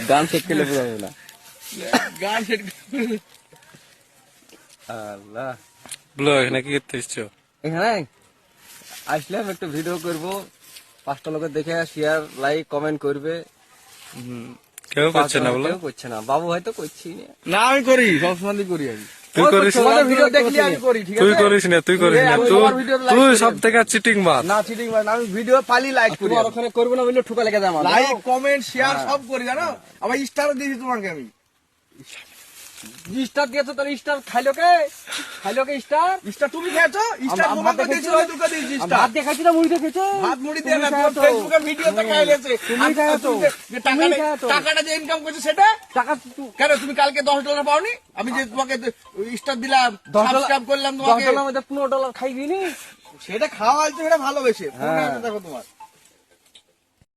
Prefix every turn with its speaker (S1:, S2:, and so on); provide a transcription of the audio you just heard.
S1: গান সেট করলে বোঝা যাবে না।
S2: গান সেট
S1: আল্লাহ
S3: ব্লগ এখানে কি করতে এসছো?
S1: এখানে আসলাম একটু ভিডিও করব, 5টা লোকের দেখে শেয়ার লাইক কমেন্ট করবে।
S3: কেউ করছে না বলো?
S1: কেউ করছে না, বাবু হয়তো করছি না।
S2: না আমি করি, সবসময় করি আমি।
S3: তুই করিস?
S2: তোমাদের ভিডিও দেখলে আমি করি, ঠিক
S3: তুই
S2: আছে?
S3: করিস না, তুই করিস না,
S2: আমি
S3: তুই
S2: তোমার ভিডিও like
S3: তুই
S2: করি।
S3: সব থেকে চিটিং মার।
S2: না চিটিং মানে আমি ভিডিও পালি লাইক করি,
S1: তোমার ওখানে করবো না বললে ঠুকা লেগে যায় আমার।
S2: লাইক কমেন্ট শেয়ার সব করি, জানো? আবার স্টারও দিয়েছি তোমাকে আমি।
S1: স্টার দিয়েছো, তাহলে স্টার খাইলো কে? স্টার
S2: স্টার তুমি খেয়েছো? স্টার
S1: আমি
S2: তোমাকে
S1: ভাত
S2: দিয়েছি,
S1: দেখেছি।
S2: ওই তোকে দিয়েছি
S1: আমি
S2: স্টার।
S1: ভাত দেখাচ্ছি না, মুড়ি দেখেছো?
S2: ভাত মুড়ি দিয়ে না,
S1: তুমি
S2: তোমার
S1: খাওয়াতো।
S2: ফেসবুকে ভিডিওতে খাইলেছে।
S1: তুমি খাওয়াতো। তুমি খাওয়াতো।
S2: টাকাটা যে ইনকাম করছে সেটা
S1: টাকা
S2: কেন? তুমি কালকে $10 পাওনি? আমি যে তোমাকে স্টার দিলাম,
S1: $10
S2: সাবস্ক্রাইব করলাম তোমাকে,
S1: $10 মধ্যে $15 খাইবি নি?
S2: সেটা খাওয়া হচ্ছে, সেটা ভালোবেসে।
S1: হ্যাঁ।
S2: দেখো তোমার